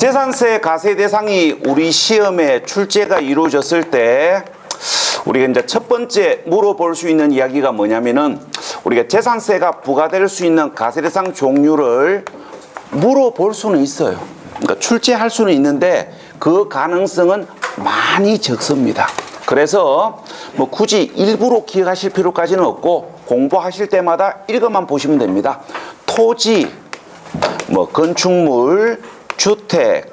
재산세 과세 대상이 우리 시험에 출제가 이루어졌을 때 우리가 이제 첫 번째 물어볼 수 있는 이야기가 뭐냐면은 우리가 재산세가 부과될 수 있는 과세 대상 종류를 물어볼 수는 있어요. 그러니까 출제할 수는 있는데 그 가능성은 많이 적습니다. 그래서 뭐 굳이 일부러 기억하실 필요까지는 없고 공부하실 때마다 읽어만 보시면 됩니다. 토지, 뭐 건축물, 주택,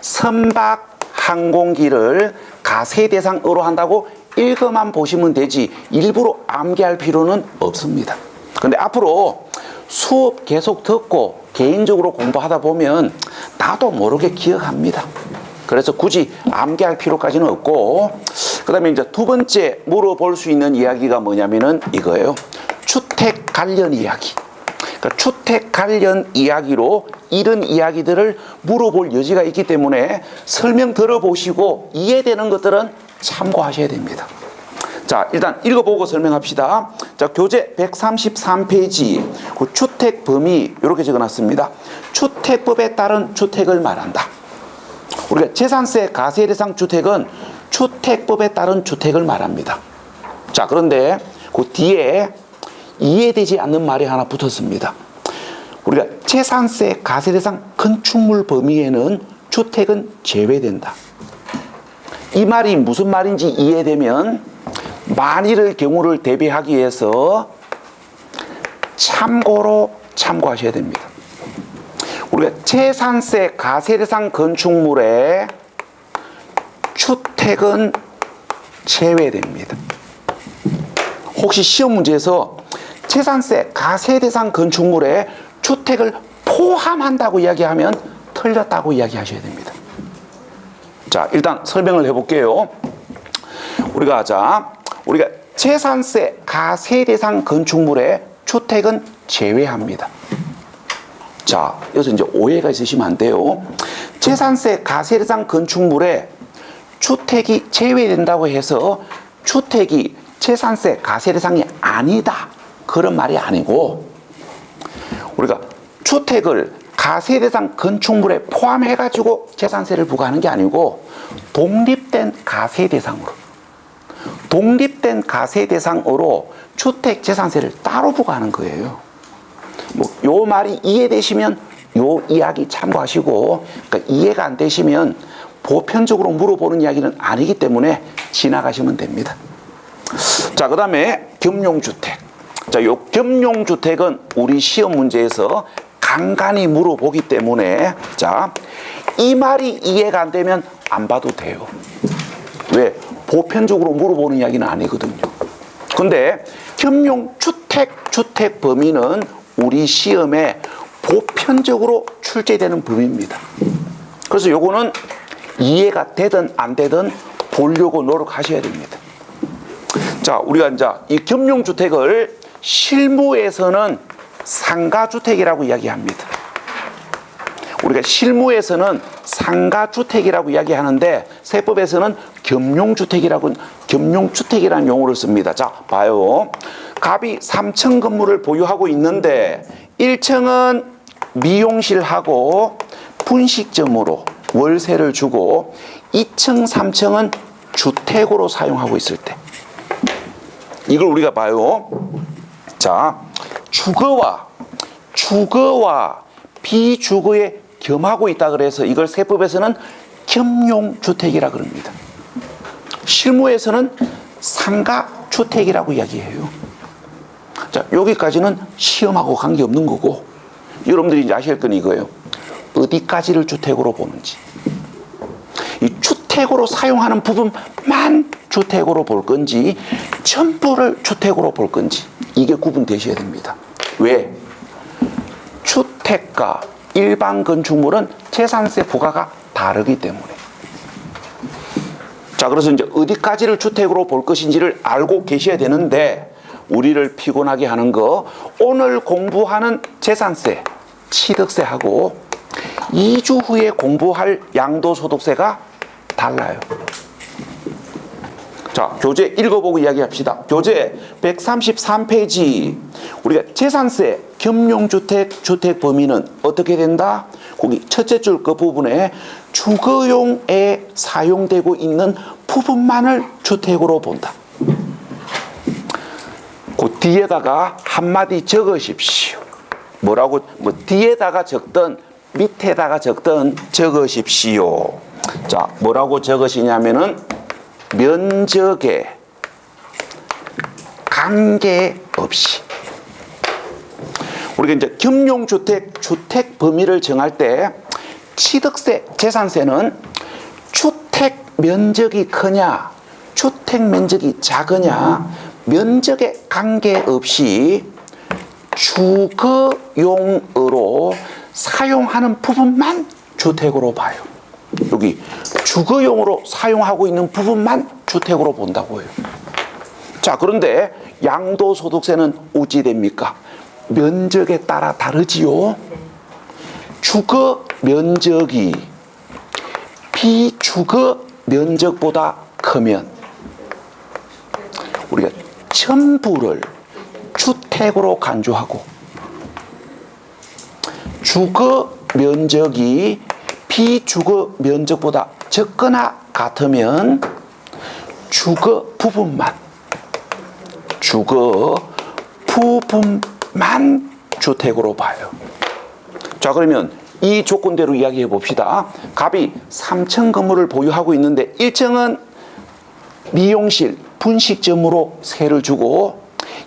선박, 항공기를 과세 대상으로 한다고 읽어만 보시면 되지 일부러 암기할 필요는 없습니다. 근데 앞으로 수업 계속 듣고 개인적으로 공부하다 보면 나도 모르게 기억합니다. 그래서 굳이 암기할 필요까지는 없고, 그 다음에 이제 두 번째 물어볼 수 있는 이야기가 뭐냐면은 이거예요. 주택 관련 이야기. 그러니까 주택 관련 이야기로 이런 이야기들을 물어볼 여지가 있기 때문에 설명 들어보시고 이해되는 것들은 참고하셔야 됩니다. 자, 일단 읽어보고 설명합시다. 자, 교재 133페이지 그 주택 범위 이렇게 적어놨습니다. 주택법에 따른 주택을 말한다. 우리가 재산세 과세 대상 주택은 주택법에 따른 주택을 말합니다. 자, 그런데 그 뒤에 이해되지 않는 말이 하나 붙었습니다. 우리가 재산세 과세 대상 건축물 범위에는 주택은 제외된다. 이 말이 무슨 말인지 이해되면 만일의 경우를 대비하기 위해서 참고하셔야 됩니다. 우리가 재산세 과세 대상 건축물에 주택은 제외됩니다. 혹시 시험 문제에서 재산세 과세 대상 건축물에 주택을 포함한다고 이야기하면 틀렸다고 이야기하셔야 됩니다. 자, 일단 설명을 해볼게요. 우리가 재산세 과세 대상 건축물에 주택은 제외합니다. 자, 여기서 이제 오해가 있으시면 안 돼요. 재산세 과세 대상 건축물에 주택이 제외된다고 해서 주택이 재산세 과세 대상이 아니다, 그런 말이 아니고, 우리가 주택을 과세 대상 건축물에 포함해 가지고 재산세를 부과하는 게 아니고 독립된 과세 대상으로 주택 재산세를 따로 부과하는 거예요. 뭐 요 말이 이해되시면 요 이야기 참고하시고, 그러니까 이해가 안 되시면 보편적으로 물어보는 이야기는 아니기 때문에 지나가시면 됩니다. 자, 그 다음에 겸용주택. 자, 요 겸용주택은 우리 시험 문제에서 간간히 물어보기 때문에, 자, 이 말이 이해가 안 되면 안 봐도 돼요. 왜? 보편적으로 물어보는 이야기는 아니거든요. 근데 겸용주택 범위는 우리 시험에 보편적으로 출제되는 범위입니다. 그래서 요거는 이해가 되든 안 되든 보려고 노력하셔야 됩니다. 자, 우리가 이제 이 겸용주택을 실무에서는 상가주택이라고 이야기합니다. 우리가 실무에서는 상가주택이라고 이야기하는데 세법에서는 겸용주택이라는 용어를 씁니다. 자, 봐요. 갑이 3층 건물을 보유하고 있는데 1층은 미용실하고 분식점으로 월세를 주고 2층, 3층은 주택으로 사용하고 있을 때, 이걸 우리가 봐요. 자, 주거와 비주거에 겸하고 있다 그래서 이걸 세법에서는 겸용주택이라 그럽니다. 실무에서는 상가주택이라고 이야기해요. 자, 여기까지는 시험하고 관계없는 거고, 여러분들이 이제 아실 건 이거예요. 어디까지를 주택으로 보는지. 이 주택으로 사용하는 부분만 주택으로 볼 건지 전부를 주택으로 볼 건지 이게 구분되셔야 됩니다. 왜? 주택과 일반 건축물은 재산세 부과가 다르기 때문에. 자, 그래서 이제 어디까지를 주택으로 볼 것인지를 알고 계셔야 되는데, 우리를 피곤하게 하는 거, 오늘 공부하는 재산세, 취득세하고 2주 후에 공부할 양도소득세가 달라요. 자, 교재 읽어보고 이야기합시다. 교재 133페이지. 우리가 재산세 겸용주택 주택 범위는 어떻게 된다? 거기 첫째 줄 그 부분에 주거용에 사용되고 있는 부분만을 주택으로 본다. 그 뒤에다가 한마디 적으십시오. 뭐라고, 뭐 뒤에다가 적든 밑에다가 적든 적으십시오. 자, 뭐라고 적으시냐면은 면적에 관계없이. 우리가 이제 겸용주택, 주택 범위를 정할 때 취득세, 재산세는 주택 면적이 크냐, 주택 면적이 작으냐, 면적에 관계없이 주거용으로 사용하는 부분만 주택으로 봐요. 여기 주거용으로 사용하고 있는 부분만 주택으로 본다고요. 자, 그런데 양도소득세는 어찌 됩니까? 면적에 따라 다르지요. 주거 면적이 비주거 면적보다 크면 우리가 전부를 주택으로 간주하고, 주거 면적이 비주거 면적보다 적거나 같으면 주거 부분만 주택으로 봐요. 자, 그러면 이 조건대로 이야기해 봅시다. 갑이 3층 건물을 보유하고 있는데 1층은 미용실, 분식점으로 세를 주고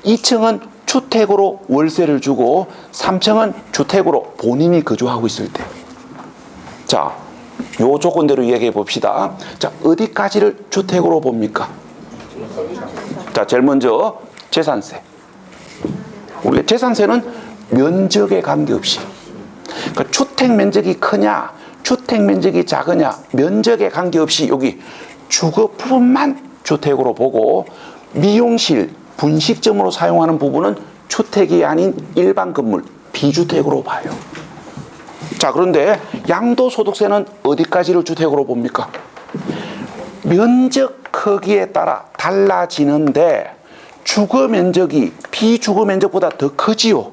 2층은 주택으로 월세를 주고 3층은 주택으로 본인이 거주하고 있을 때, 자, 요 조건대로 이야기해 봅시다. 자, 어디까지를 주택으로 봅니까? 자, 제일 먼저 재산세. 우리가 재산세는 면적에 관계없이, 그러니까 주택 면적이 크냐, 주택 면적이 작으냐, 면적에 관계없이 여기 주거 부분만 주택으로 보고, 미용실, 분식점으로 사용하는 부분은 주택이 아닌 일반 건물, 비주택으로 봐요. 자, 그런데 양도소득세는 어디까지를 주택으로 봅니까? 면적 크기에 따라 달라지는데 주거 면적이 비주거 면적보다 더 크지요.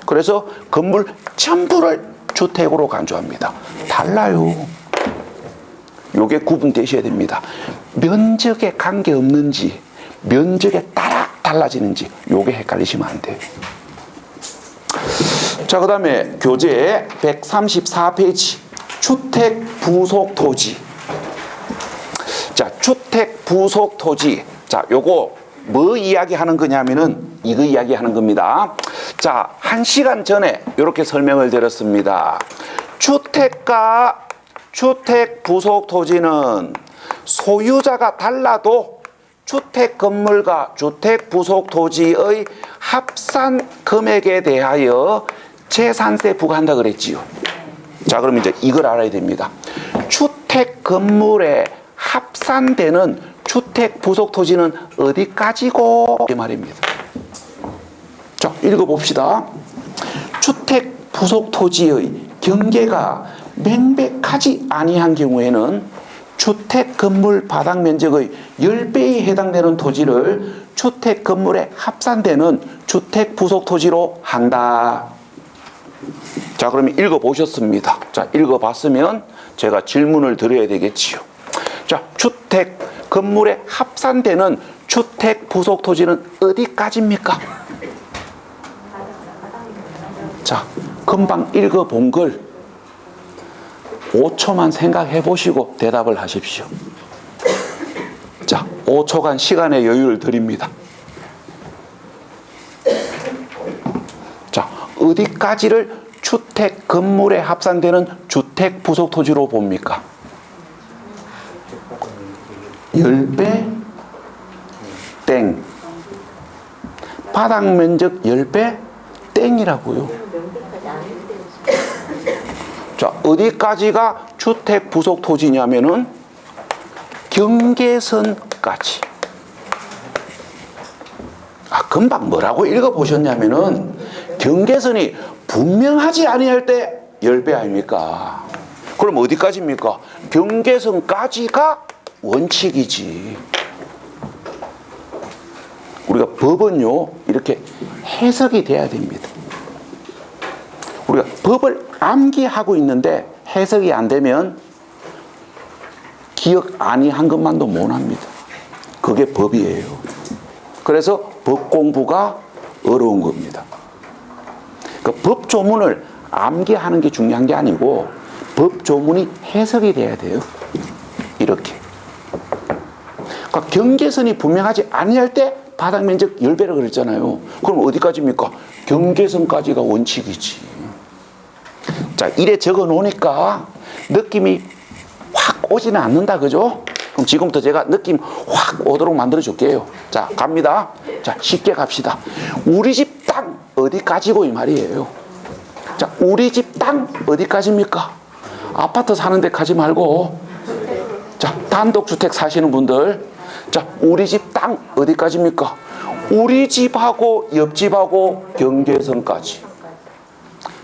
그래서 건물 전부를 주택으로 간주합니다. 달라요. 요게 구분되셔야 됩니다. 면적에 관계없는지 면적에 따라 달라지는지 요게 헷갈리시면 안 돼요. 자, 그 다음에 교재 134페이지 주택 부속 토지. 자, 주택 부속 토지. 자, 요거 뭐 이야기하는 거냐면은 이거 이야기하는 겁니다. 자, 1시간 전에 이렇게 설명을 드렸습니다. 주택과 주택 부속 토지는 소유자가 달라도 주택 건물과 주택 부속 토지의 합산 금액에 대하여 재산세 부과한다 그랬지요. 자, 그럼 이제 이걸 알아야 됩니다. 주택 건물에 합산되는 주택 부속 토지는 어디까지고 이 말입니다. 자, 읽어봅시다. 주택 부속 토지의 경계가 명백하지 아니한 경우에는 주택 건물 바닥 면적의 10배에 해당되는 토지를 주택 건물에 합산되는 주택 부속 토지로 한다. 자, 그러면 읽어보셨습니다. 자, 읽어봤으면 제가 질문을 드려야 되겠지요. 자, 주택 건물에 합산되는 주택 부속 토지는 어디까지입니까? 자, 금방 읽어본 걸 5초만 생각해 보시고 대답을 하십시오. 자, 5초간 시간의 여유를 드립니다. 자, 어디까지를 주택 건물에 합산되는 주택 부속 토지로 봅니까? 10배 땡. 바닥 면적 10배 땡이라고요. 자, 어디까지가 주택 부속 토지냐면은 경계선까지. 아, 금방 뭐라고 읽어보셨냐면은 경계선이 분명하지 아니할 때 10배 아닙니까? 그럼 어디까지입니까? 경계선까지가 원칙이지. 우리가 법은요, 이렇게 해석이 돼야 됩니다. 우리가 우리가 법을 암기하고 있는데 해석이 안 되면 기억 아니한 것만도 못합니다. 그게 법이에요. 그래서 법 공부가 어려운 겁니다. 그러니까 법 조문을 암기하는 게 중요한 게 아니고 법 조문이 해석이 돼야 돼요. 이렇게. 그러니까 경계선이 분명하지 아니할 때 바닥 면적 10배라 그랬잖아요. 그럼 어디까지입니까? 경계선까지가 원칙이지. 자, 이래 적어 놓으니까 느낌이 확 오지는 않는다, 그죠? 그럼 지금부터 제가 느낌 확 오도록 만들어 줄게요. 자, 갑니다. 자, 쉽게 갑시다. 우리 집 땅 어디까지고 이 말이에요. 자, 우리 집 땅 어디까지입니까? 아파트 사는 데까지 말고, 자, 단독주택 사시는 분들, 자, 우리 집 땅 어디까지입니까? 우리 집하고 옆집하고 경계선까지.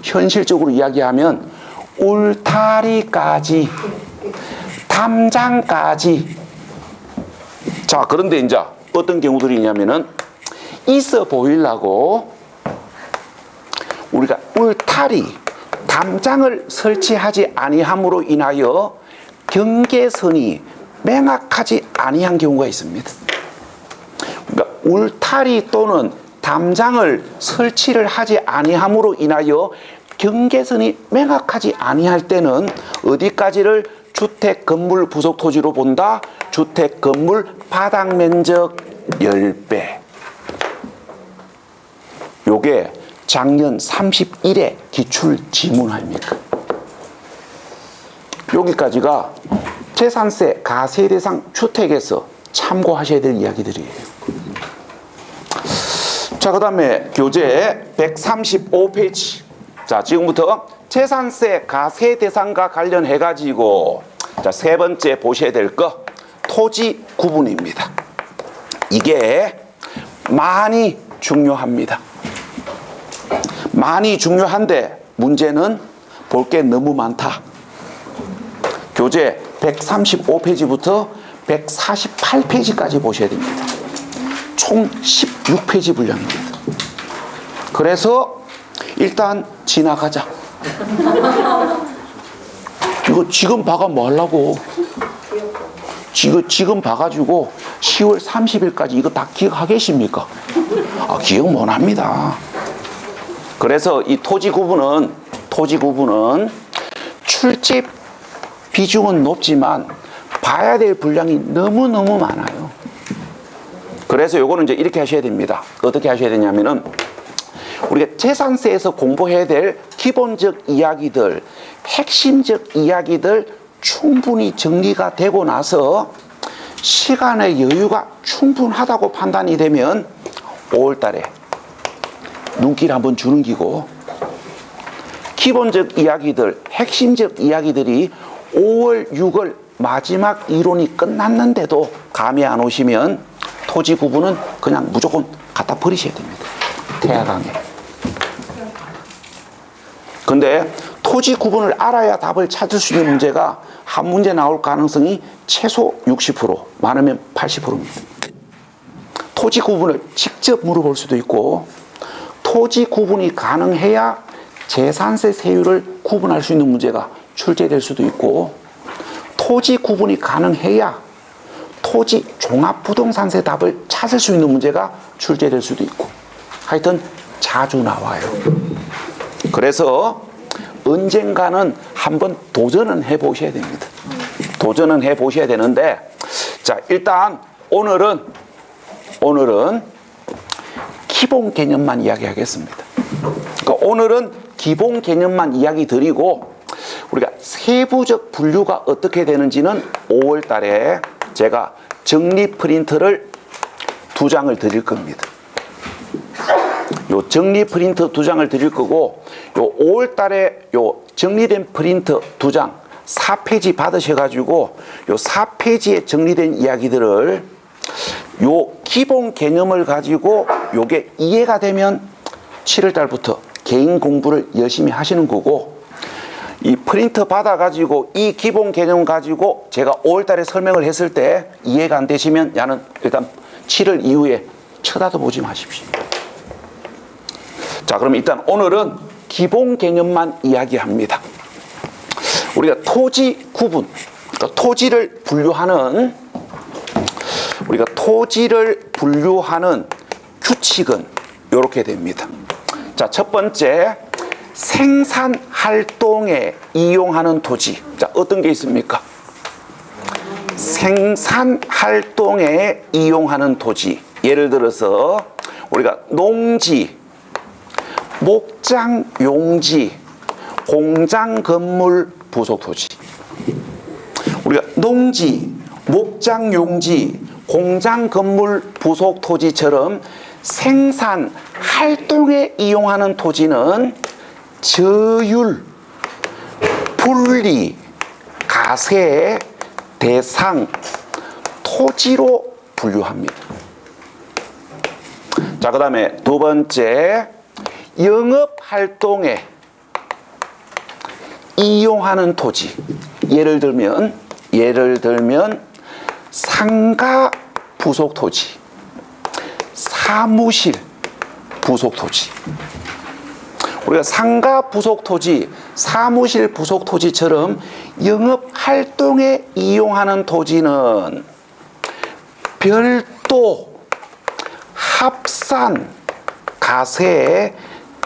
현실적으로 이야기하면 울타리까지, 담장까지. 자, 그런데 이제 어떤 경우들이 있냐면은 있어 보이려고 우리가 울타리, 담장을 설치하지 아니함으로 인하여 경계선이 명확하지 아니한 경우가 있습니다. 그러니까 울타리 또는 담장을 설치를 하지 아니함으로 인하여 경계선이 명확하지 아니할 때는 어디까지를 주택 건물 부속 토지로 본다? 주택 건물 바닥 면적 10배. 요게 작년 31회 기출 지문 아닙니까? 여기까지가 재산세 가세 대상 주택에서 참고하셔야 될 이야기들이에요. 자, 그 다음에 교재 135페이지. 자, 지금부터 재산세 가세 대상과 관련해 가지고 자, 세 번째 보셔야 될 거 토지 구분입니다. 이게 많이 중요합니다. 많이 중요한데 문제는 볼 게 너무 많다. 교재 135페이지부터 148페이지까지 보셔야 됩니다. 총 16페이지 분량입니다. 그래서 일단 지나가자. 이거 지금 봐가 뭐 하려고? 지금 봐가지고 10월 30일까지 이거 다 기억하겠습니까? 아, 기억 못 합니다. 그래서 이 토지 구분은 출제 비중은 높지만 봐야 될 분량이 너무너무 많아요. 그래서 요거는 이제 이렇게 하셔야 됩니다. 어떻게 하셔야 되냐면은 우리가 재산세에서 공부해야 될 기본적 이야기들, 핵심적 이야기들 충분히 정리가 되고 나서 시간의 여유가 충분하다고 판단이 되면 5월 달에 눈길 한번 주는 기고 기본적 이야기들, 핵심적 이야기들이 5월, 6월 마지막 이론이 끝났는데도 감이 안 오시면 토지 구분은 그냥 무조건 갖다 버리셔야 됩니다. 태양강에. 근데 토지 구분을 알아야 답을 찾을 수 있는 문제가 한 문제 나올 가능성이 최소 60%, 많으면 80%입니다. 토지 구분을 직접 물어볼 수도 있고 토지 구분이 가능해야 재산세 세율을 구분할 수 있는 문제가 출제될 수도 있고 토지 구분이 가능해야 토지 종합부동산세 답을 찾을 수 있는 문제가 출제될 수도 있고 하여튼 자주 나와요. 그래서 언젠가는 한번 도전은 해보셔야 됩니다. 도전은 해보셔야 되는데 자, 일단 오늘은 기본 개념만 이야기하겠습니다. 그러니까 오늘은 기본 개념만 이야기 드리고 우리가 세부적 분류가 어떻게 되는지는 5월 달에 제가 정리 프린트를 2장을 드릴 겁니다. 요 정리 프린트 2장을 드릴 거고 요 5월 달에 요 정리된 프린트 2장 4페이지 받으셔가지고 요 4페이지에 정리된 이야기들을 요 기본 개념을 가지고 요게 이해가 되면 7월 달부터 개인 공부를 열심히 하시는 거고 이 프린트 받아가지고 이 기본 개념 가지고 제가 5월 달에 설명을 했을 때 이해가 안 되시면 야는 일단 7월 이후에 쳐다도 보지 마십시오. 자, 그럼 일단 오늘은 기본 개념만 이야기합니다. 우리가 토지 구분, 그러니까 토지를 분류하는 규칙은 이렇게 됩니다. 자, 첫 번째, 생산 활동에 이용하는 토지. 자, 어떤 게 있습니까? 생산 활동에 이용하는 토지. 예를 들어서 우리가 농지, 목장, 용지, 공장, 건물, 부속 토지. 우리가 농지, 목장, 용지, 공장, 건물, 부속 토지처럼 생산 활동에 이용하는 토지는 저율, 분리, 가세, 대상, 토지로 분류합니다. 자, 그 다음에 두 번째, 영업 활동에 이용하는 토지. 예를 들면 상가 부속 토지, 사무실 부속 토지. 우리가 상가 부속 토지, 사무실 부속 토지처럼 영업 활동에 이용하는 토지는 별도, 합산, 가세,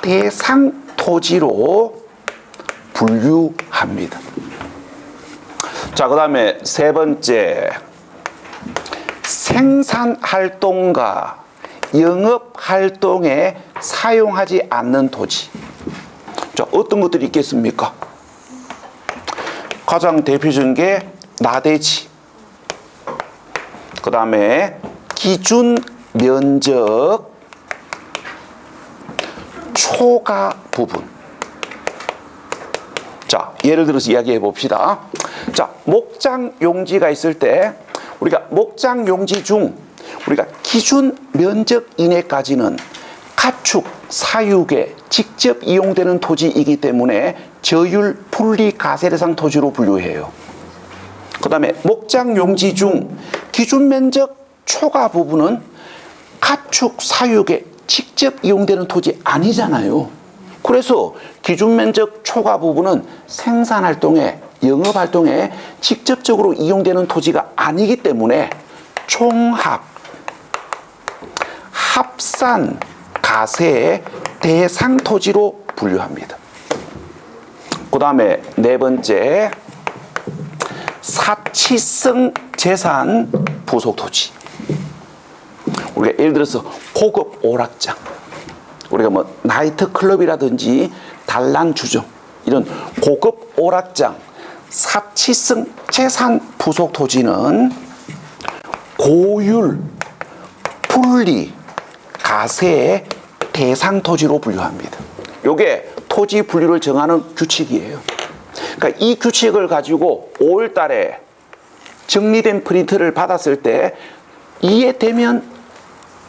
대상 토지로 분류합니다. 자, 그 다음에 세 번째, 생산 활동과 영업 활동에 사용하지 않는 토지. 자, 어떤 것들이 있겠습니까? 가장 대표적인 게 나대지, 그 다음에 기준 면적 초과 부분. 자, 예를 들어서 이야기해 봅시다. 자, 목장 용지가 있을 때 우리가 목장 용지 중 우리가 기준 면적 이내까지는 가축 사육에 직접 이용되는 토지이기 때문에 저율 분리 가세 대상 토지로 분류해요. 그 다음에 목장 용지 중 기준 면적 초과 부분은 가축 사육에 직접 이용되는 토지 아니잖아요. 그래서 기준 면적 초과 부분은 생산 활동에, 영업 활동에 직접적으로 이용되는 토지가 아니기 때문에 총합, 합산, 가세, 대상 토지로 분류합니다. 그 다음에 네 번째, 사치성 재산 부속 토지. 우리가 예를 들어서 고급 오락장, 우리가 뭐 나이트 클럽이라든지 단란 주점, 이런 고급 오락장, 사치성 재산 부속 토지는 고율, 분리, 가세, 대상 토지로 분류합니다. 이게 토지 분류를 정하는 규칙이에요. 그러니까 이 규칙을 가지고 5월 달에 정리된 프린트를 받았을 때 이해되면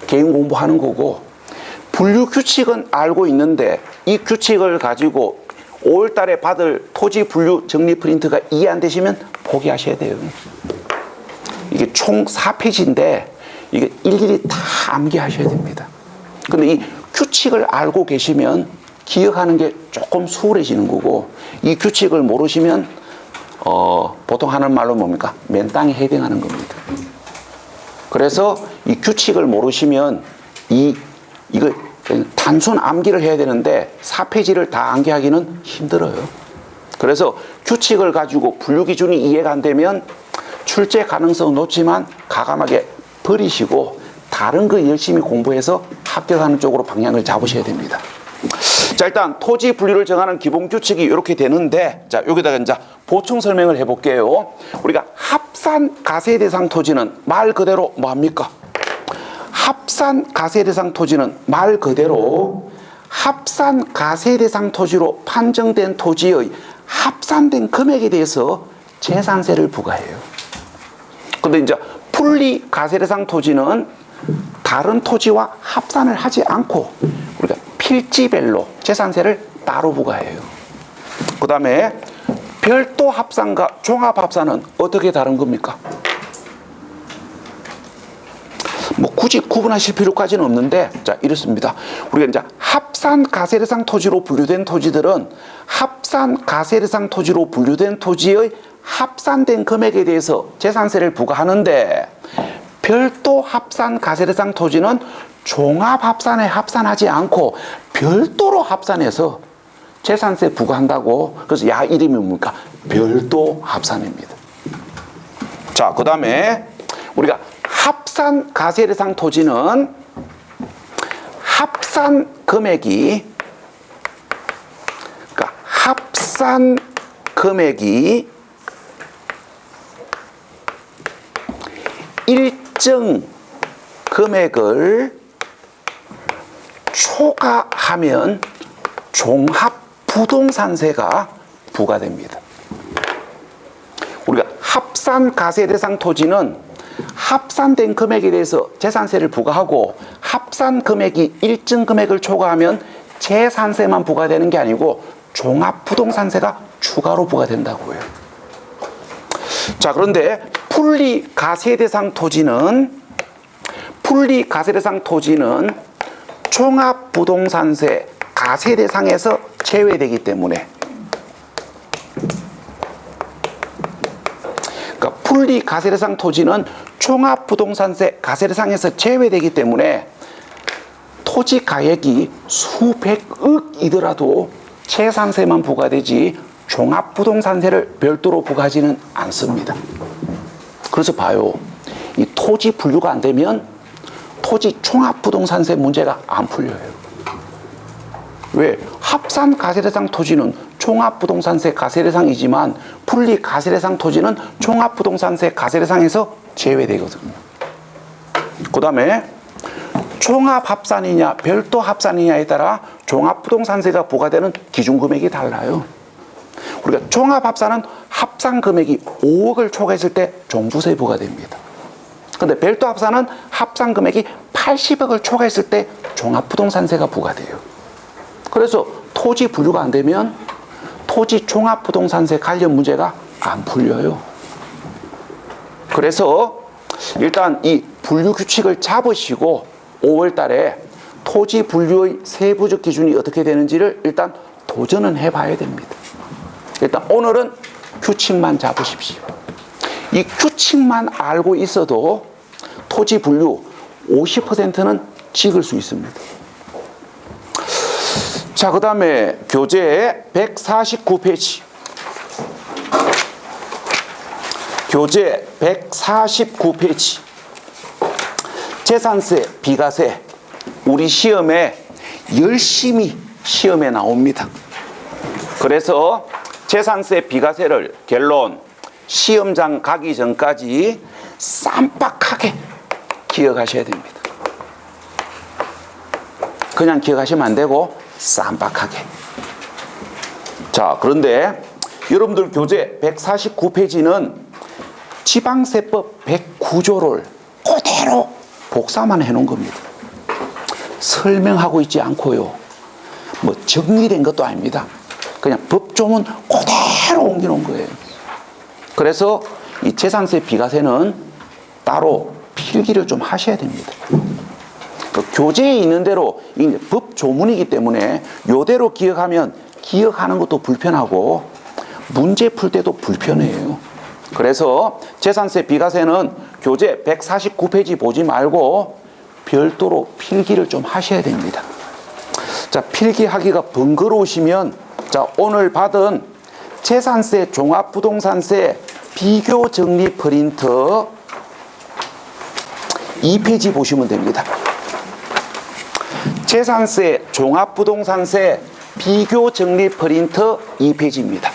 개인 공부하는 거고, 분류 규칙은 알고 있는데 이 규칙을 가지고 5월 달에 받을 토지 분류 정리 프린트가 이해 안 되시면 포기하셔야 돼요. 이게 총 4페이지인데 이게 일일이 다 암기하셔야 됩니다. 근데 이 규칙을 알고 계시면 기억하는 게 조금 수월해지는 거고, 이 규칙을 모르시면 보통 하는 말로 뭡니까? 맨땅에 헤딩하는 겁니다. 그래서 이 규칙을 모르시면 이거 단순 암기를 해야 되는데 4페이지를 다 암기하기는 힘들어요. 그래서 규칙을 가지고 분류 기준이 이해가 안 되면 출제 가능성은 높지만 과감하게 버리시고 다른 거 열심히 공부해서 합격하는 쪽으로 방향을 잡으셔야 됩니다. 자, 일단 토지 분류를 정하는 기본 규칙이 이렇게 되는데, 자, 여기다가 이제 보충 설명을 해볼게요. 우리가 합산 가세 대상 토지는 말 그대로 뭐합니까? 합산 가세 대상 토지는 말 그대로 합산 가세 대상 토지로 판정된 토지의 합산된 금액에 대해서 재산세를 부과해요. 근데 이제 분리 가세 대상 토지는 다른 토지와 합산을 하지 않고 우리가 필지별로 재산세를 따로 부과해요. 그 다음에 별도 합산과 종합 합산은 어떻게 다른 겁니까? 뭐 굳이 구분하실 필요까지는 없는데, 자, 이렇습니다. 우리가 이제 합산 가세대상 토지로 분류된 토지들은 합산 가세대상 토지로 분류된 토지의 합산된 금액에 대해서 재산세를 부과하는데, 별도 합산 가세대상 토지는 종합합산에 합산하지 않고 별도로 합산해서 재산세 부과한다고. 그래서 야 이름이 뭡니까? 별도 합산입니다. 자, 그 다음에 우리가 합산 가세대상 토지는 합산 금액이, 그러니까 합산 금액이 일정 금액을 초과하면 종합부동산세가 부과됩니다. 우리가 합산 가세대상 토지는 합산된 금액에 대해서 재산세를 부과하고, 합산 금액이 일정 금액을 초과하면 재산세만 부과되는 게 아니고 종합부동산세가 추가로 부과된다고요. 자, 그런데 분리 가세대상 토지는 종합부동산세 가세대상에서 제외되기 때문에, 그러니까 분리 가세대상 토지는 종합부동산세 가세대상에서 제외되기 때문에 토지 가액이 수백억이더라도 재산세만 부과되지 종합부동산세를 별도로 부과하지는 않습니다. 그래서 봐요. 이 토지 분류가 안 되면 토지 종합부동산세 문제가 안 풀려요. 왜? 합산 가세대상 토지는 종합부동산세 가세대상이지만 분리 가세대상 토지는 종합부동산세 가세대상에서 제외되거든요. 그 다음에 종합합산이냐 별도 합산이냐에 따라 종합부동산세가 부과되는 기준금액이 달라요. 우리가 종합합산은 합산 금액이 5억을 초과했을 때 종부세 부과됩니다. 근데 별도 합산은 합산 금액이 80억을 초과했을 때 종합부동산세가 부과돼요. 그래서 토지 분류가 안 되면 토지 종합부동산세 관련 문제가 안 풀려요. 그래서 일단 이 분류 규칙을 잡으시고 5월 달에 토지 분류의 세부적 기준이 어떻게 되는지를 일단 도전은 해봐야 됩니다. 일단 오늘은 규칙만 잡으십시오. 이 규칙만 알고 있어도 토지 분류 50%는 찍을 수 있습니다. 자, 그 다음에 교재 149페이지. 교재 149페이지. 재산세, 비과세. 우리 시험에 열심히 시험에 나옵니다. 그래서 재산세, 비과세를 결론 시험장 가기 전까지 쌈박하게 기억하셔야 됩니다. 그냥 기억하시면 안 되고 쌈박하게. 자, 그런데 여러분들 교재 149페이지는 지방세법 109조를 그대로 복사만 해놓은 겁니다. 설명하고 있지 않고요. 뭐 정리된 것도 아닙니다. 그냥 법조문 그대로 옮겨놓은 거예요. 그래서 이 재산세 비과세는 따로 필기를 좀 하셔야 됩니다. 그 교재에 있는 대로 법조문이기 때문에 이대로 기억하면 기억하는 것도 불편하고 문제 풀 때도 불편해요. 그래서 재산세 비과세는 교재 149페이지 보지 말고 별도로 필기를 좀 하셔야 됩니다. 자, 필기하기가 번거로우시면 자, 오늘 받은 재산세 종합부동산세 비교 정리 프린트 2페이지 보시면 됩니다. 재산세 종합부동산세 비교 정리 프린트 2페이지입니다.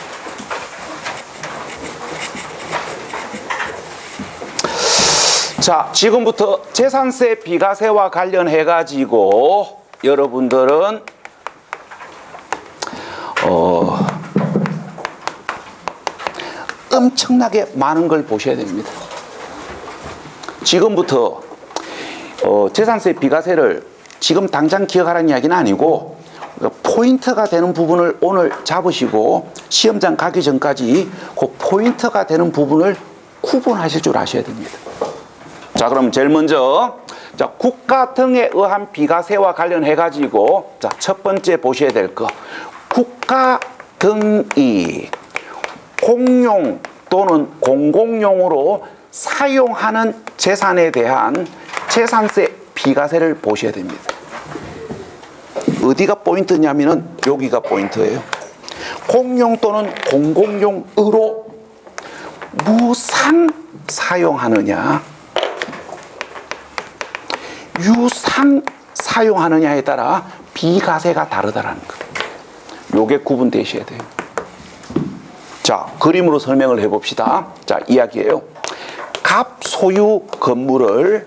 자, 지금부터 재산세 비과세와 관련해 가지고 여러분들은 엄청나게 많은 걸 보셔야 됩니다. 지금부터 재산세 비과세를 지금 당장 기억하라는 이야기는 아니고 포인트가 되는 부분을 오늘 잡으시고 시험장 가기 전까지 그 포인트가 되는 부분을 구분하실 줄 아셔야 됩니다. 자, 그럼 제일 먼저 자, 국가 등에 의한 비과세와 관련해 가지고 자, 첫 번째 보셔야 될 거. 국가 등이 공용 또는 공공용으로 사용하는 재산에 대한 재산세 비과세를 보셔야 됩니다. 어디가 포인트냐면은 여기가 포인트예요. 공용 또는 공공용으로 무상 사용하느냐, 유상 사용하느냐에 따라 비과세가 다르다라는 거. 요게 구분되셔야 돼요. 자, 그림으로 설명을 해봅시다. 자, 이야기예요. 갑 소유 건물을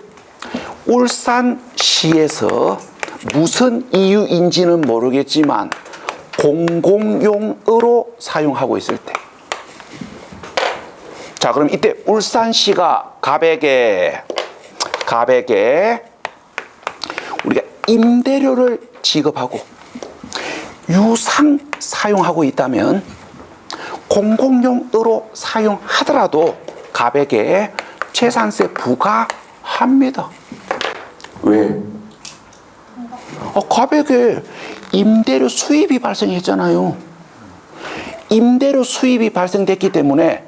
울산시에서 무슨 이유인지는 모르겠지만 공공용으로 사용하고 있을 때, 자, 그럼 이때 울산시가 갑에게 우리가 임대료를 지급하고 유상 사용하고 있다면 공공용으로 사용하더라도 갑에게 재산세 부과합니다. 왜? 갑에게 임대료 수입이 발생했잖아요. 임대료 수입이 발생됐기 때문에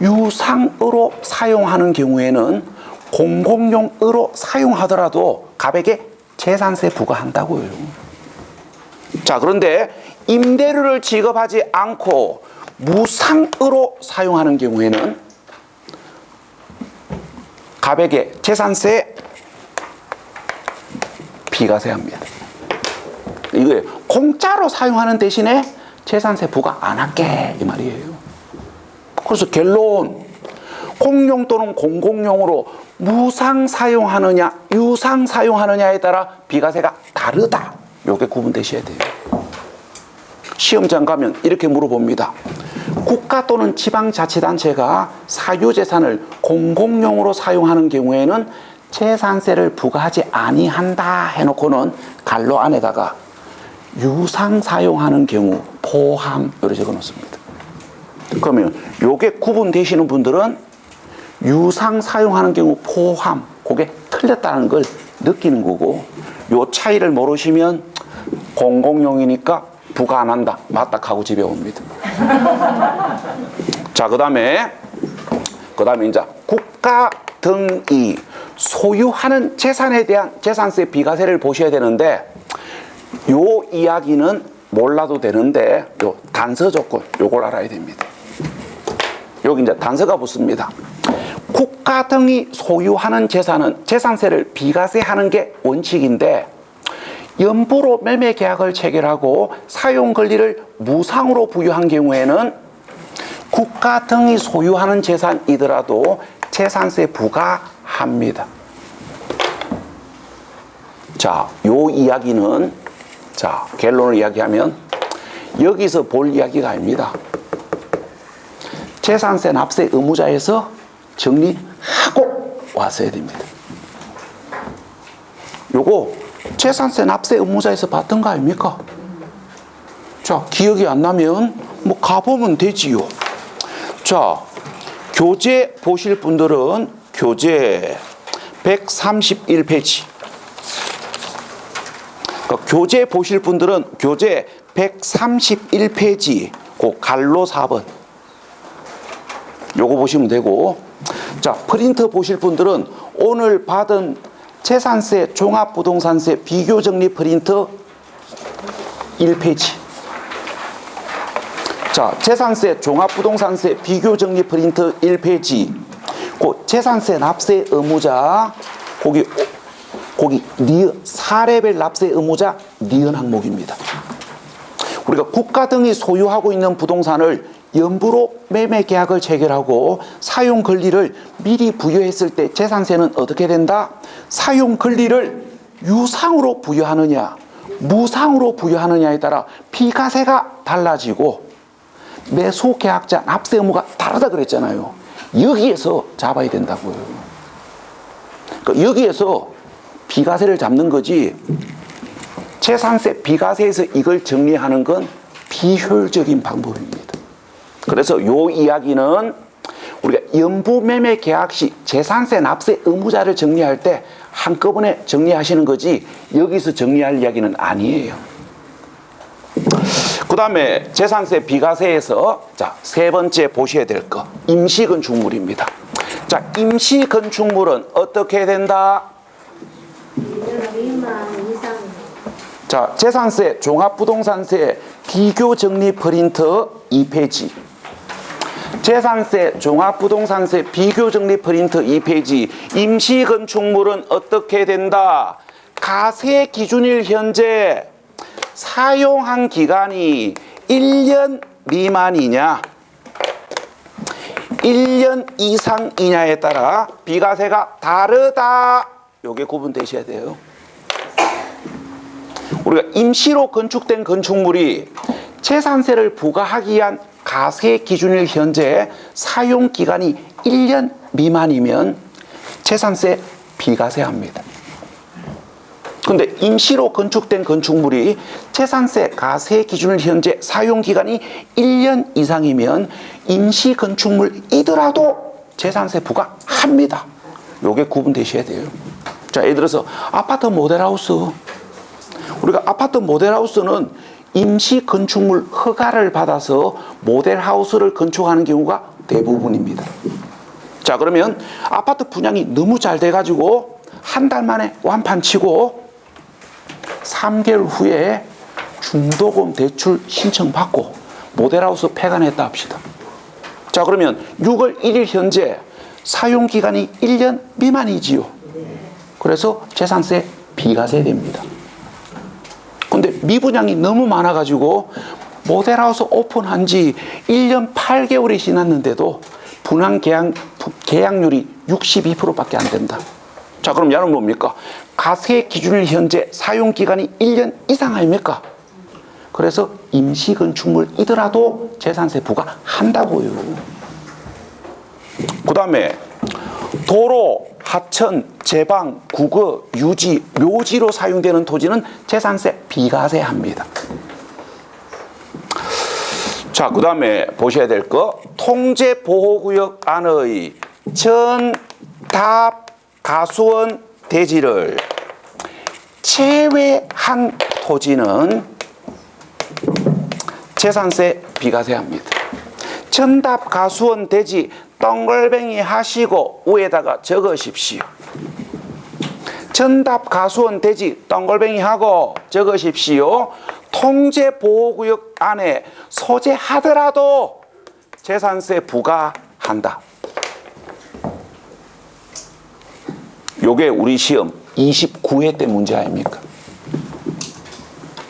유상으로 사용하는 경우에는 공공용으로 사용하더라도 갑에게 재산세 부과한다고요. 자, 그런데 임대료를 지급하지 않고 무상으로 사용하는 경우에는 갑에게 재산세 비과세합니다. 이거예요. 공짜로 사용하는 대신에 재산세 부과 안 할게, 이 말이에요. 그래서 결론, 공용 또는 공공용으로 무상 사용하느냐 유상 사용하느냐에 따라 비과세가 다르다. 요게 구분되셔야 돼요. 시험장 가면 이렇게 물어봅니다. 국가 또는 지방자치단체가 사유재산을 공공용으로 사용하는 경우에는 재산세를 부과하지 아니한다 해놓고는 갈로 안에다가 유상 사용하는 경우 포함 이렇게 적어 놓습니다. 그러면 요게 구분되시는 분들은 유상 사용하는 경우 포함, 그게 틀렸다는 걸 느끼는 거고, 요 차이를 모르시면 공공용이니까 부과 안 한다, 맞다 하고 집에 옵니다. 자, 그 다음에 이제 국가 등이 소유하는 재산에 대한 재산세 비과세를 보셔야 되는데, 요 이야기는 몰라도 되는데 요 단서 조건 요걸 알아야 됩니다. 여기 이제 단서가 붙습니다. 국가 등이 소유하는 재산은 재산세를 비과세하는 게 원칙인데, 연부로 매매 계약을 체결하고 사용 권리를 무상으로 부여한 경우에는 국가 등이 소유하는 재산이더라도 재산세 부과합니다. 자, 요 이야기는, 자, 결론을 이야기하면 여기서 볼 이야기가 아닙니다. 재산세 납세 의무자에서 정리하고 왔어야 됩니다. 요거 재산세 납세 의무자에서 봤던 거 아닙니까? 자, 기억이 안 나면 뭐 가보면 되지요. 자, 교재 보실 분들은 교재 131페이지. 교재 보실 분들은 교재 131페이지 그 갈로 4번 요거 보시면 되고, 자, 프린트 보실 분들은 오늘 받은 재산세 종합부동산세 비교정리 프린트 1페이지. 자, 재산세 종합부동산세 비교정리 프린트 1페이지. 그 재산세 납세 의무자 거기 니은 4레벨 납세 의무자 니은 항목입니다. 우리가 국가 등이 소유하고 있는 부동산을 연부로 매매 계약을 체결하고 사용 권리를 미리 부여했을 때 재산세는 어떻게 된다? 사용 권리를 유상으로 부여하느냐 무상으로 부여하느냐에 따라 비과세가 달라지고 매수 계약자 납세 의무가 다르다 그랬잖아요. 여기에서 잡아야 된다고요. 그러니까 여기에서 비과세를 잡는 거지, 재산세 비과세에서 이걸 정리하는 건 비효율적인 방법입니다. 그래서 요 이야기는 우리가 연부매매 계약 시 재산세 납세 의무자를 정리할 때 한꺼번에 정리하시는 거지 여기서 정리할 이야기는 아니에요. 그 다음에 재산세 비과세에서 자, 세 번째 보셔야 될 거 임시건축물입니다. 자, 임시건축물은 어떻게 된다? 자, 재산세 종합부동산세 비교정리 프린트 2페이지. 재산세 종합부동산세 비교정리 프린트 2페이지. 임시건축물은 어떻게 된다? 가세 기준일 현재 사용한 기간이 1년 미만이냐 1년 이상이냐에 따라 비과세가 다르다. 요게 구분되셔야 돼요. 우리가 임시로 건축된 건축물이 재산세를 부과하기 위한 가세 기준일 현재 사용 기간이 1년 미만이면 재산세 비과세합니다. 근데 임시로 건축된 건축물이 재산세 가세 기준일 현재 사용 기간이 1년 이상이면 임시 건축물이더라도 재산세 부과합니다. 요게 구분되셔야 돼요. 자, 예를 들어서 아파트 모델하우스. 우리가 아파트 모델하우스는 임시 건축물 허가를 받아서 모델하우스를 건축하는 경우가 대부분입니다. 자, 그러면 아파트 분양이 너무 잘 돼가지고 한 달 만에 완판치고 3개월 후에 중도금 대출 신청받고 모델하우스 폐간했다 합시다. 자, 그러면 6월 1일 현재 사용기간이 1년 미만이지요. 그래서 재산세 비과세 됩니다. 근데 미분양이 너무 많아가지고 모델하우스 오픈한 지 1년 8개월이 지났는데도 분양 계약률이 62%밖에 안 된다. 자, 그럼 얘는 뭡니까? 가세 기준일 현재 사용기간이 1년 이상 아닙니까? 그래서 임시건축물이더라도 재산세 부과한다고요. 그 다음에 도로, 하천, 제방, 국어, 유지, 묘지로 사용되는 토지는 재산세 비과세합니다. 자, 그 다음에 보셔야 될 거 통제보호구역 안의 전, 답, 가수원, 대지를 제외한 토지는 재산세 비과세합니다. 전답, 가수원, 대지 덩글뱅이 하시고 위에다가 적으십시오. 전답, 가수원, 대지 덩글뱅이 하고 적으십시오. 통제보호구역 안에 소재하더라도 재산세 부과한다. 요게 우리 시험 29회 때 문제 아닙니까?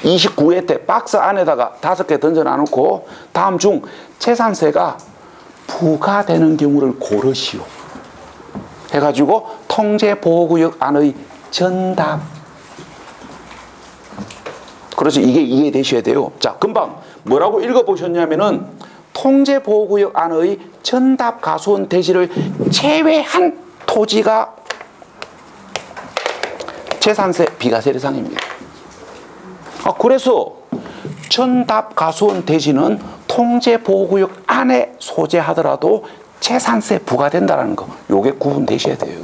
29회 때 박스 안에다가 5개 던져놔놓고 다음 중 재산세가 부과되는 경우를 고르시오 해가지고 통제보호구역 안의 전답. 그래서 이게 이해되셔야 돼요. 자, 금방 뭐라고 읽어보셨냐면은 통제보호구역 안의 전답, 가수원, 대지를 제외한 토지가 재산세 비과세 대상입니다. 그래서 전답, 가수원, 대지는 통제보호구역 안에 소재하더라도 재산세 부과된다는 거, 요게 구분되셔야 돼요.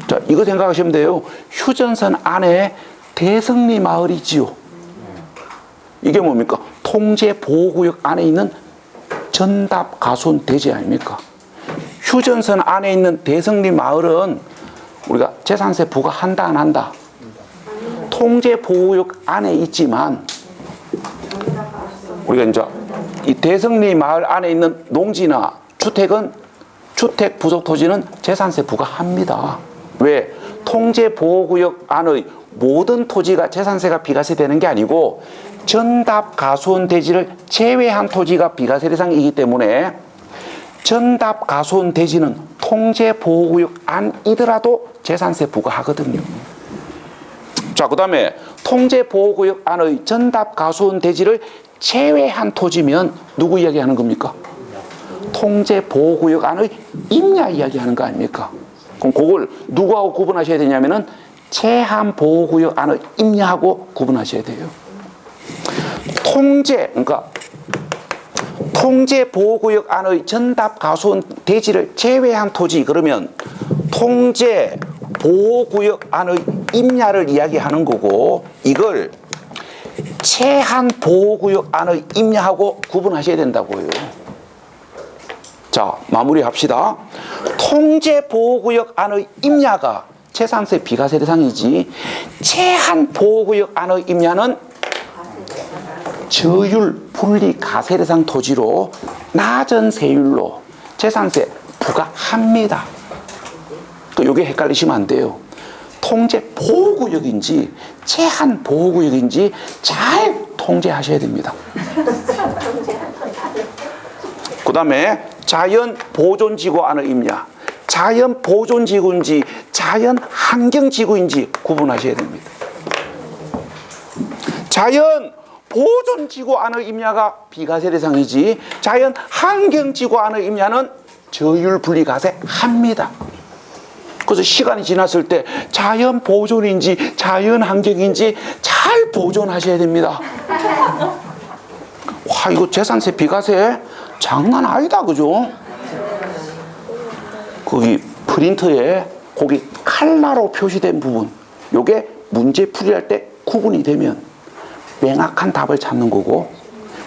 자, 이거 생각하시면 돼요. 휴전선 안에 대성리 마을이지요. 이게 뭡니까? 통제보호구역 안에 있는 전답, 가수원, 대지 아닙니까? 휴전선 안에 있는 대성리 마을은 우리가 재산세 부과한다 안 한다? 통제보호구역 안에 있지만 우리가 이제 이 대성리 마을 안에 있는 농지나 주택은 주택 부속 토지는 재산세 부과합니다. 왜? 통제보호구역 안의 모든 토지가 재산세가 비과세 되는 게 아니고 전답, 가수원, 대지를 제외한 토지가 비과세 대상이기 때문에 전답, 가수원, 대지는 통제보호구역 안이더라도 재산세 부과하거든요. 자, 그 다음에 통제보호구역 안의 전답, 가수원, 대지를 제외한 토지면 누구 이야기하는 겁니까? 통제보호구역 안의 임야 이야기하는 거 아닙니까? 그럼 그걸 누구하고 구분하셔야 되냐면은 제한보호구역 안의 임야하고 구분하셔야 돼요. 통제, 그러니까 통제보호구역 안의 전답가수원 대지를 제외한 토지, 그러면 통제보호구역 안의 임야를 이야기하는 거고, 이걸 제한보호구역 안의 임야하고 구분하셔야 된다고요. 자, 마무리합시다. 통제보호구역 안의 임야가 재산세 비과세 대상이지, 제한보호구역 안의 임야는 저율 분리 과세 대상 토지로 낮은 세율로 재산세 부과합니다. 요게 헷갈리시면 안 돼요. 통제보호구역인지 제한보호구역인지 잘 통제하셔야 됩니다. 그 다음에 자연보존지구 안의 임야, 자연보존지구인지 자연환경지구인지 구분하셔야 됩니다. 자연보존지구 안의 임야가 비과세 대상이지, 자연환경지구 안의 임야는 저율분리과세 합니다. 그래서 시간이 지났을 때 자연보존인지 자연환경인지 잘 보존하셔야 됩니다. 와, 이거 재산세 비과세 장난 아니다, 그죠? 거기 프린터에 거기 칼라로 표시된 부분, 요게 문제 풀이할 때 구분이 되면 명확한 답을 찾는 거고,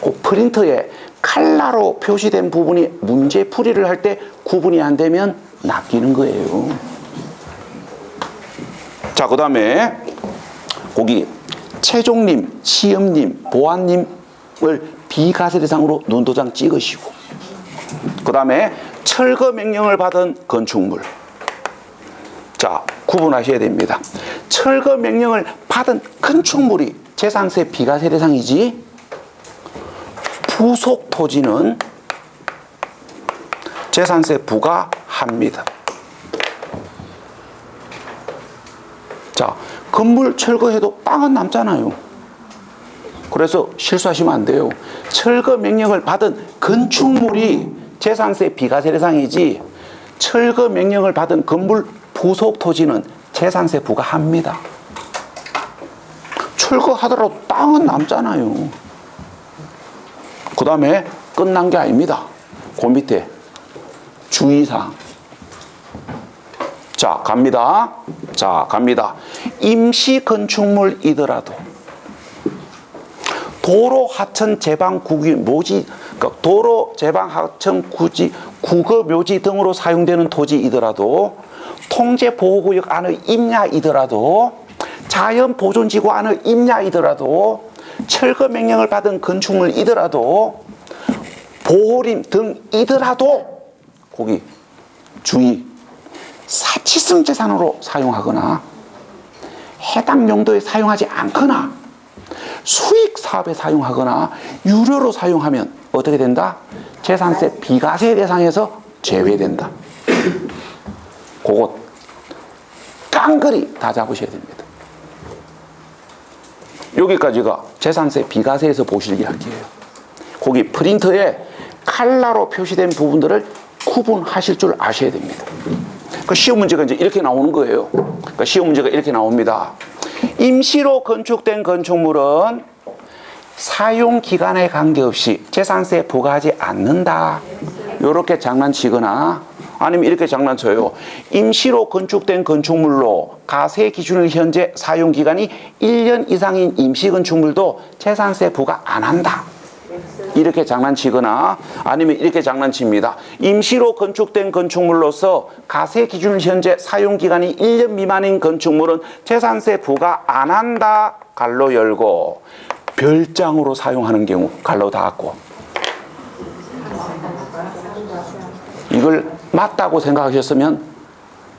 그 프린터에 칼라로 표시된 부분이 문제 풀이를 할 때 구분이 안 되면 낚이는 거예요. 자, 그 다음에 거기 최종님, 시험님, 보안님을 비과세 대상으로 눈도장 찍으시고, 그 다음에 철거 명령을 받은 건축물, 자, 구분하셔야 됩니다. 철거 명령을 받은 건축물이 재산세 비과세 대상이지, 부속 토지는 재산세 부과합니다. 자, 건물 철거해도 땅은 남잖아요. 그래서 실수하시면 안 돼요. 철거 명령을 받은 건축물이 재산세 비과세 대상이지, 철거 명령을 받은 건물 부속 토지는 재산세 부과합니다. 철거하더라도 땅은 남잖아요. 그 다음에 끝난 게 아닙니다. 그 밑에 주의사항. 자, 갑니다. 자, 갑니다. 임시 건축물이더라도 도로 하천 제방 구기 묘지, 그러니까 도로 제방 하천 구지 국어 묘지 등으로 사용되는 토지이더라도, 통제 보호구역 안의 임야이더라도, 자연 보존지구 안의 임야이더라도, 철거 명령을 받은 건축물이더라도, 보호림 등이더라도, 거기 주의, 사치성 재산으로 사용하거나 해당 용도에 사용하지 않거나 수익 사업에 사용하거나 유료로 사용하면 어떻게 된다? 재산세 비과세 대상에서 제외된다. 그것 깡그리 다 잡으셔야 됩니다. 여기까지가 재산세 비과세에서 보실 이야기예요. 거기 프린터에 칼라로 표시된 부분들을 구분하실 줄 아셔야 됩니다. 그 시험 문제가 이제 이렇게 나오는 거예요. 그러니까 시험 문제가 이렇게 나옵니다. 임시로 건축된 건축물은 사용 기간에 관계없이 재산세 부과하지 않는다. 이렇게 장난치거나, 아니면 이렇게 장난쳐요. 임시로 건축된 건축물로 과세 기준을 현재 사용 기간이 1년 이상인 임시 건축물도 재산세 부과 안 한다. 이렇게 장난치거나, 아니면 이렇게 장난칩니다. 임시로 건축된 건축물로서 과세 기준 현재 사용 기간이 1년 미만인 건축물은 재산세 부과 안 한다. 갈로 열고, 별장으로 사용하는 경우 갈로 닫고. 이걸 맞다고 생각하셨으면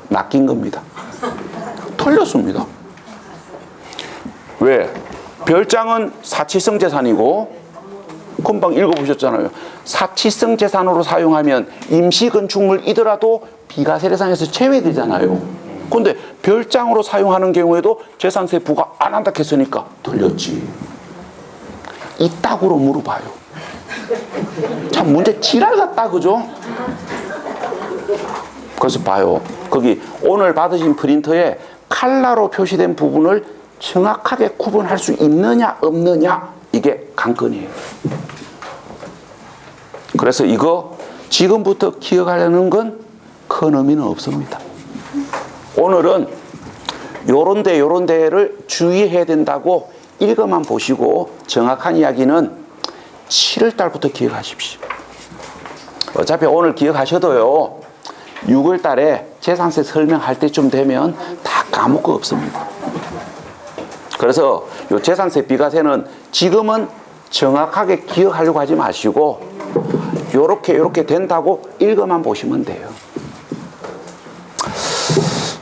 낚인 겁니다. 틀렸습니다. 왜? 별장은 사치성 재산이고, 금방 읽어보셨잖아요. 사치성 재산으로 사용하면 임시 건축물이더라도 비과세 대상에서 제외되잖아요. 근데 별장으로 사용하는 경우에도 재산세 부과 안 한다 했으니까 틀렸지. 이따구로 물어봐요. 참 문제 지랄 같다, 그죠? 그래서 봐요. 거기 오늘 받으신 프린터에 칼라로 표시된 부분을 정확하게 구분할 수 있느냐 없느냐, 이게 관건이에요. 그래서 이거 지금부터 기억하려는 건 큰 의미는 없습니다. 오늘은 요런 데를 주의해야 된다고 읽어만 보시고 정확한 이야기는 7월 달부터 기억하십시오. 어차피 오늘 기억하셔도요, 6월 달에 재산세 설명할 때쯤 되면 다 까먹을 거 없습니다. 그래서 요 재산세 비과세는 지금은 정확하게 기억하려고 하지 마시고 요렇게 된다고 읽어만 보시면 돼요.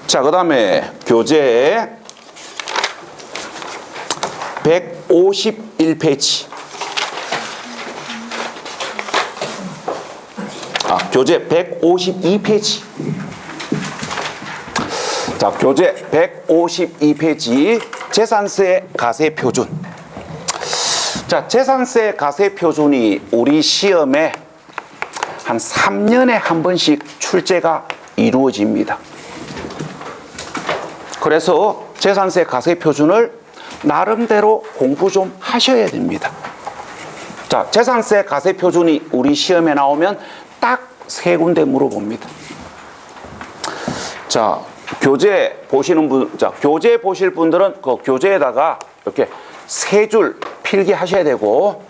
자, 그 다음에 교재 151페이지. 교재 152페이지. 자, 교재 152페이지. 재산세 가세 표준. 자, 재산세 가세 표준이 우리 시험에 한 3년에 한 번씩 출제가 이루어집니다. 그래서 재산세 가세 표준을 나름대로 공부 좀 하셔야 됩니다. 자, 재산세 가세 표준이 우리 시험에 나오면 딱 3군데 물어봅니다. 자, 교재 보시는 분, 자, 교재 보실 분들은 그 교재에다가 이렇게 3줄 필기하셔야 되고,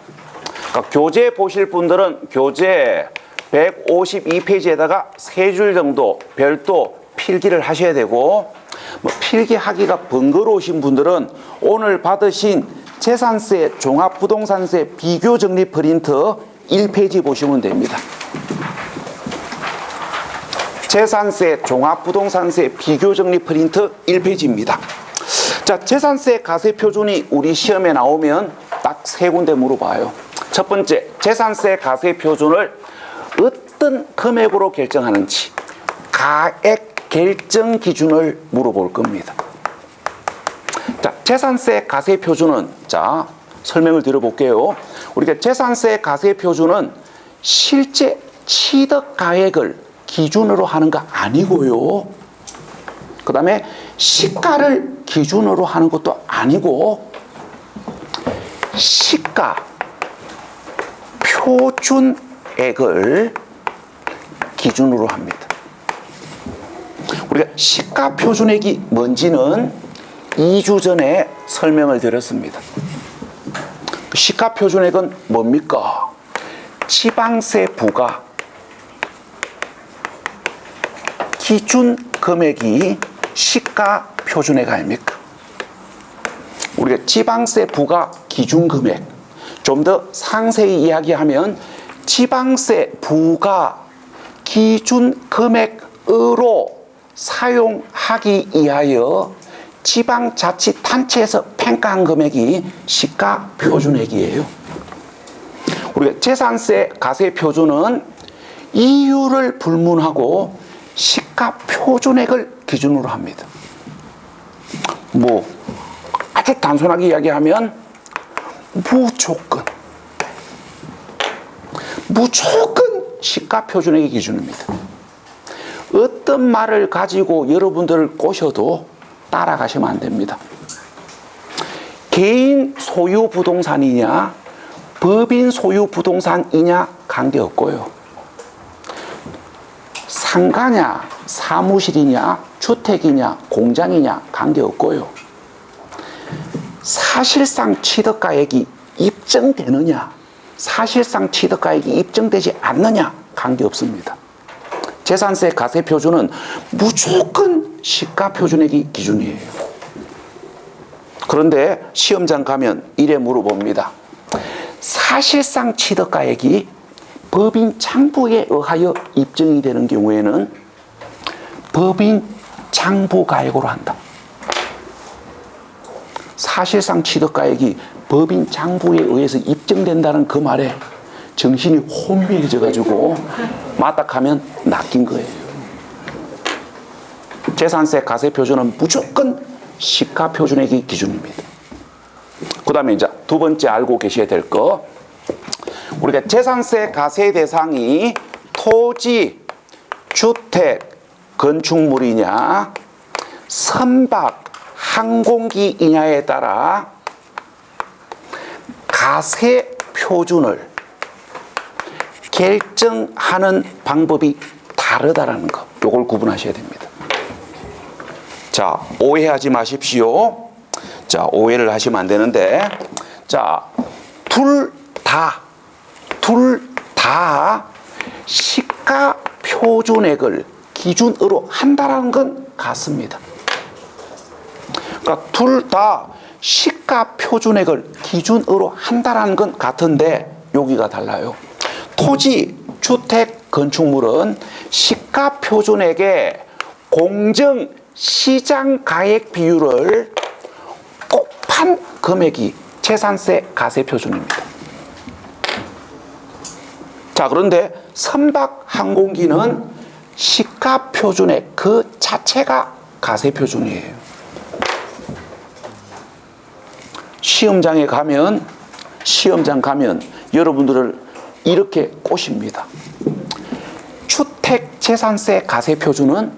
그러니까 교재 보실 분들은 교재 152페이지에다가 3줄 정도 별도 필기를 하셔야 되고, 뭐 필기하기가 번거로우신 분들은 오늘 받으신 재산세 종합부동산세 비교정리 프린트 1페이지 보시면 됩니다. 재산세 종합부동산세 비교정리 프린트 1페이지입니다. 자, 재산세 가세 표준이 우리 시험에 나오면 딱 3군데 물어봐요. 첫 번째, 재산세 가세 표준을 어떤 금액으로 결정하는지 가액 결정 기준을 물어볼 겁니다. 자, 재산세 가세 표준은, 자, 설명을 드려볼게요. 우리가 재산세 가세 표준은 실제 취득 가액을 기준으로 하는 거 아니고요. 그 다음에 시가를 기준으로 하는 것도 아니고, 시가 표준액을 기준으로 합니다. 우리가 시가 표준액이 뭔지는 2주 전에 설명을 드렸습니다. 시가 표준액은 뭡니까? 지방세 부과 기준 금액이 시가 표준액 아닙니까? 우리가 지방세 부과 기준 금액, 좀 더 상세히 이야기하면 지방세 부과 기준 금액으로 사용하기 위하여 지방자치단체에서 평가한 금액이 시가 표준액이에요. 우리가 재산세 가세 표준은 이유를 불문하고 시가 표준액을 기준으로 합니다. 뭐 아주 단순하게 이야기하면 무조건 시가 표준액의 기준입니다. 어떤 말을 가지고 여러분들을 꼬셔도 따라가시면 안 됩니다. 개인 소유 부동산이냐 법인 소유 부동산이냐 관계없고요. 상가냐 사무실이냐 주택이냐 공장이냐 관계없고요. 사실상 취득가액이 입증되느냐 사실상 취득가액이 입증되지 않느냐 관계없습니다. 재산세 가세 표준은 무조건 시가 표준액이 기준이에요. 그런데 시험장 가면 이래 물어봅니다. 사실상 취득가액이 법인 장부에 의하여 입증이 되는 경우에는 법인 장부가액으로 한다. 사실상 취득가액이 법인 장부에 의해서 입증된다는 그 말에 정신이 혼미해져가지고 마딱하면 낚인 거예요. 재산세 가세 표준은 무조건 시가 표준액이 기준입니다. 그 다음에 이제 두 번째 알고 계셔야 될 거, 우리가 재산세 가세 대상이 토지, 주택, 건축물이냐 선박, 항공기이냐에 따라 가세 표준을 결정하는 방법이 다르다라는 거. 요걸 구분하셔야 됩니다. 자, 오해하지 마십시오. 자, 오해를 하시면 안 되는데, 자, 둘 다 시가 표준액을 기준으로 한다라는 건 같습니다. 그러니까 둘 다 시가 표준액을 기준으로 한다라는 건 같은데 여기가 달라요. 토지, 주택, 건축물은 시가 표준액의 공정 시장 가액 비율을 곱한 금액이 재산세 가세 표준입니다. 자, 그런데 선박 항공기는 시가 표준액 그 자체가 가세 표준이에요. 시험장 가면 여러분들을 이렇게 꼬십니다. 주택 재산세 가세 표준은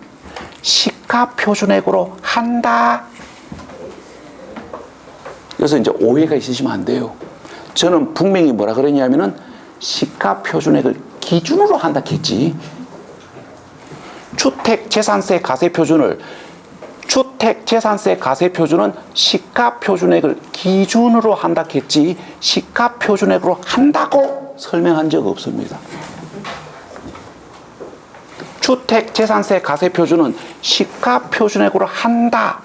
시가 표준액으로 한다. 그래서 이제 오해가 있으시면 안 돼요. 저는 분명히 뭐라 그랬냐면은 시가 표준액을 기준으로 한다 했지. 주택 재산세 가세 표준은 시가 표준액을 기준으로 한다 했지 시가 표준액으로 한다고 설명한 적 없습니다. 주택 재산세 가세 표준은 시가 표준액으로 한다.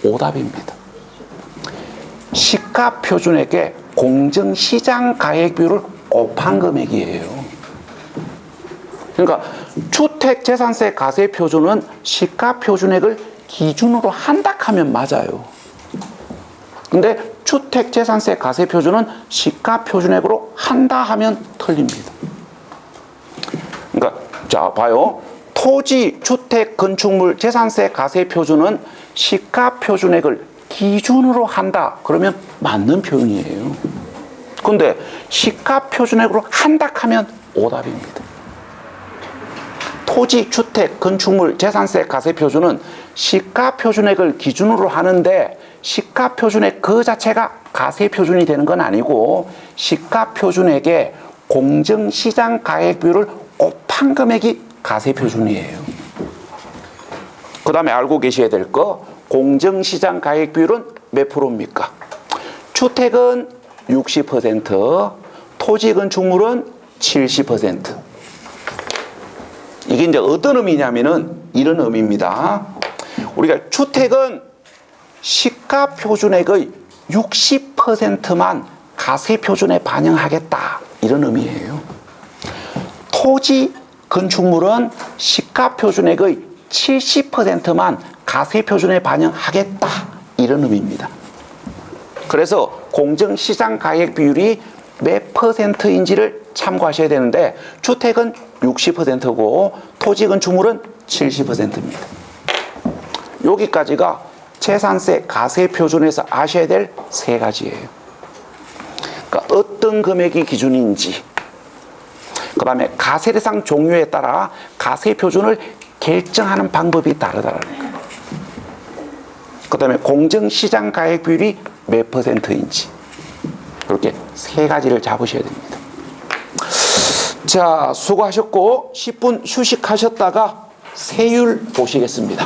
오답입니다. 시가 표준액의 공정시장 가액 비율을 곱한 금액이에요. 그러니까 주택 재산세 가세 표준은 시가 표준액을 기준으로 한다 하면 맞아요. 근데 주택 재산세 가세 표준은 시가 표준액으로 한다 하면 틀립니다. 그러니까 자, 봐요. 토지, 주택, 건축물 재산세 가세 표준은 시가 표준액을 기준으로 한다. 그러면 맞는 표현이에요. 근데 시가 표준액으로 한다 하면 오답입니다. 토지, 주택, 건축물 재산세 가세 표준은 시가 표준액을 기준으로 하는데 시가 표준액 그 자체가 가세 표준이 되는 건 아니고 시가 표준액의 공정시장 가액 비율을 곱한 금액이 가세 표준이에요. 그 다음에 알고 계셔야 될 거, 공정시장 가액 비율은 몇 프로입니까? 주택은 60%, 토지 건축물은 70%. 이게 이제 어떤 의미냐면은 이런 의미입니다. 우리가 주택은 시가 표준액의 60%만 가세 표준에 반영하겠다. 이런 의미예요. 토지 건축물은 시가 표준액의 70%만 가세 표준에 반영하겠다. 이런 의미입니다. 그래서 공정시장 가액 비율이 몇 %인지를 참고하셔야 되는데 주택은 60%고 토지 건축물은 70%입니다. 여기까지가 재산세 가세 표준에서 아셔야 될 세 가지예요. 그러니까 어떤 금액이 기준인지, 그 다음에 가세 대상 종류에 따라 가세 표준을 결정하는 방법이 다르다는 거예요. 그 다음에 공정시장 가액 비율이 몇 %인지 이렇게 세 가지를 잡으셔야 됩니다. 자, 수고하셨고 10분 휴식하셨다가 세율 보시겠습니다.